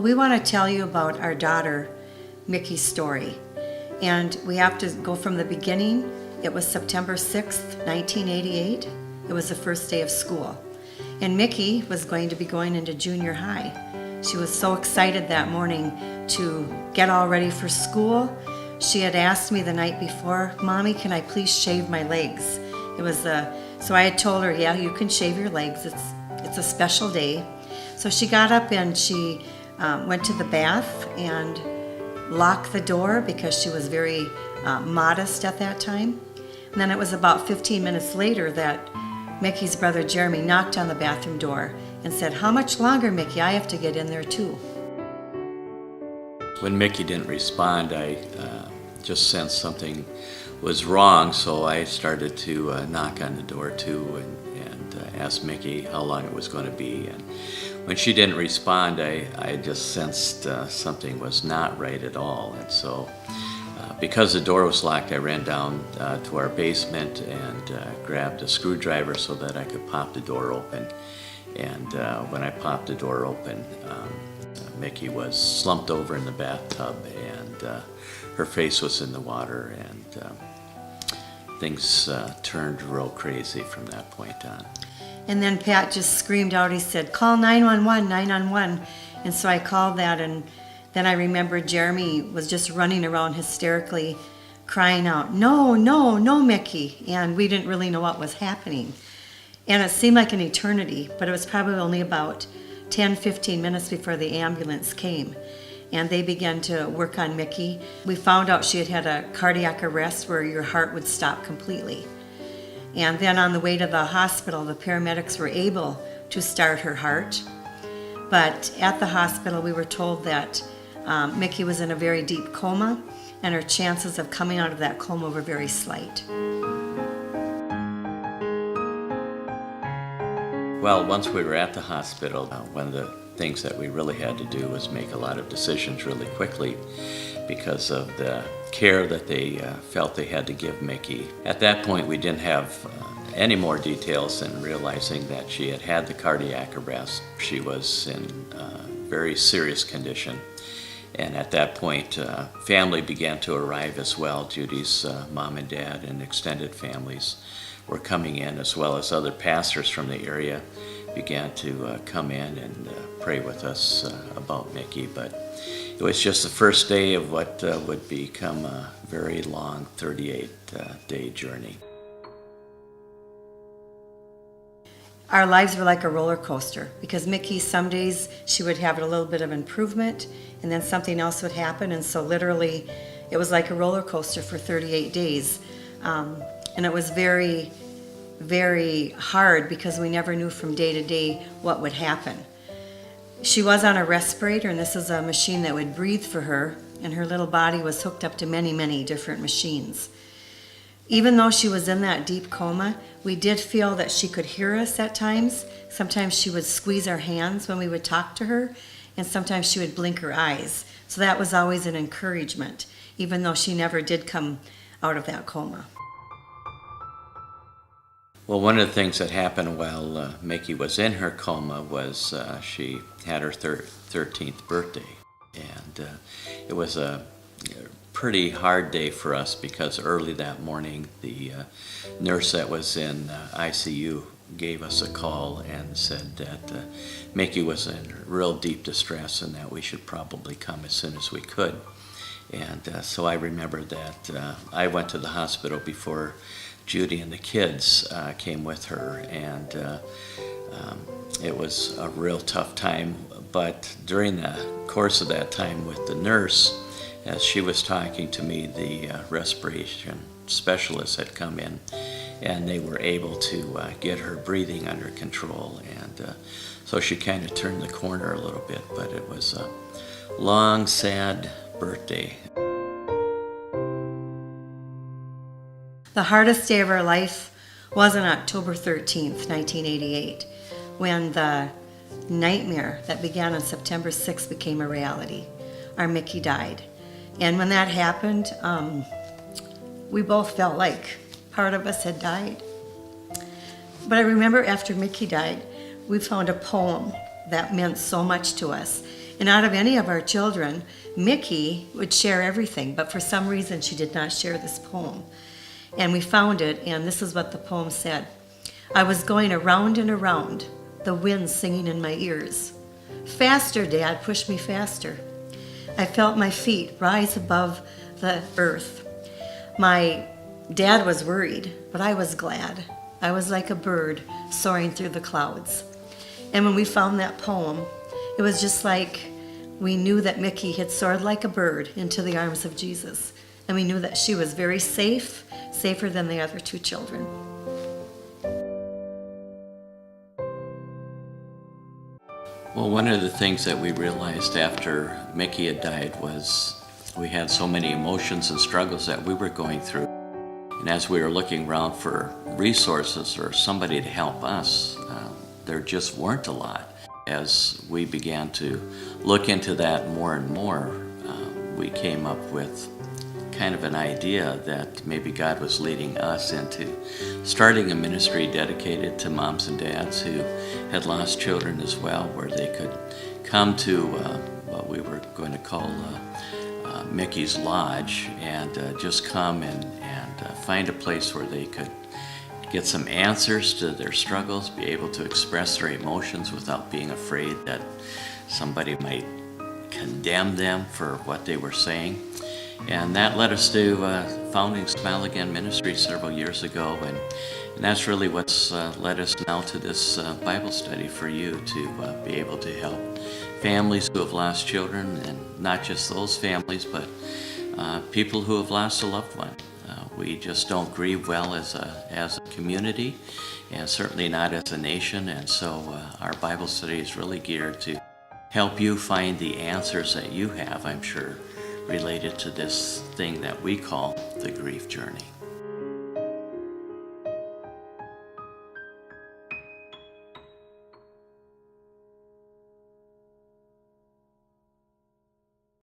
we want to tell you about our daughter, Mickey's story. And we have to go from the beginning. It was September 6th, 1988. It was the first day of school. And Mickey was going to be going into junior high. She was so excited that morning to get all ready for school. She had asked me the night before, "Mommy, can I please shave my legs?" So I had told her, "Yeah, you can shave your legs. It's a special day." So she got up and she went to the bath and locked the door because she was very modest at that time. And then it was about 15 minutes later that Mickey's brother Jeremy knocked on the bathroom door and said, "How much longer, Mickey? I have to get in there too." When Mickey didn't respond, I just sensed something was wrong, so I started to knock on the door too and asked Mickey how long it was going to be. And when she didn't respond, I just sensed something was not right at all. And so because the door was locked, I ran down to our basement and grabbed a screwdriver so that I could pop the door open. And when I popped the door open, Mickey was slumped over in the bathtub, and her face was in the water, and things turned real crazy from that point on. And then Pat just screamed out, he said, "Call 911, 911. And so I called that, and then I remembered Jeremy was just running around hysterically, crying out, "No, no, no, Mickey." And we didn't really know what was happening. And it seemed like an eternity, but it was probably only about 10, 15 minutes before the ambulance came. And they began to work on Mickey. We found out she had had a cardiac arrest where your heart would stop completely. And then on the way to the hospital, the paramedics were able to start her heart. But at the hospital, we were told that Mickey was in a very deep coma, and her chances of coming out of that coma were very slight. Well, once we were at the hospital, one of the things that we really had to do was make a lot of decisions really quickly because of the care that they felt they had to give Mickey. At that point, we didn't have any more details than realizing that she had had the cardiac arrest. She was in very serious condition. And at that point, family began to arrive as well. Judy's mom and dad and extended families were coming in, as well as other pastors from the area began to come in and pray with us about Mickey. But it was just the first day of what would become a very long 38-day journey. Our lives were like a roller coaster because Mickey, some days she would have a little bit of improvement and then something else would happen. And so literally it was like a roller coaster for 38 days. And it was very, very hard because we never knew from day to day what would happen. She was on a respirator, and this is a machine that would breathe for her, and her little body was hooked up to many, many different machines. Even though she was in that deep coma, we did feel that she could hear us at times. Sometimes she would squeeze our hands when we would talk to her, and sometimes she would blink her eyes. So that was always an encouragement, even though she never did come out of that coma. Well, one of the things that happened while Mickey was in her coma was she had her 13th birthday. And it was a pretty hard day for us because early that morning the nurse that was in ICU gave us a call and said that Mickey was in real deep distress and that we should probably come as soon as we could. And so I remember that I went to the hospital before Judy and the kids came with her, and it was a real tough time. But during the course of that time with the nurse, as she was talking to me, the respiration specialists had come in, and they were able to get her breathing under control. And so she kind of turned the corner a little bit, but it was a long, sad birthday. The hardest day of our life was on October 13th, 1988, when the nightmare that began on September 6th became a reality. Our Mickey died. And when that happened, we both felt like part of us had died. But I remember after Mickey died, we found a poem that meant so much to us. And out of any of our children, Mickey would share everything, but for some reason she did not share this poem. And we found it, and this is what the poem said. I was going around and around, the wind singing in my ears. Faster, Dad, push me faster. I felt my feet rise above the earth. My dad was worried, but I was glad. I was like a bird soaring through the clouds. And when we found that poem, it was just like we knew that Mickey had soared like a bird into the arms of Jesus. And we knew that she was very safe, safer than the other two children. Well, one of the things that we realized after Mickey had died was we had so many emotions and struggles that we were going through. And as we were looking around for resources or somebody to help us, there just weren't a lot. As we began to look into that more and more, we came up with kind of an idea that maybe God was leading us into starting a ministry dedicated to moms and dads who had lost children as well, where they could come to what we were going to call Mickey's Lodge and just come and find a place where they could get some answers to their struggles, be able to express their emotions without being afraid that somebody might condemn them for what they were saying. And that led us to founding Smile Again Ministries several years ago, and that's really what's led us now to this Bible study for you to be able to help families who have lost children, and not just those families, but people who have lost a loved one. We just don't grieve well as a community, and certainly not as a nation, and so our Bible study is really geared to help you find the answers that you have, I'm sure, related to this thing that we call the grief journey.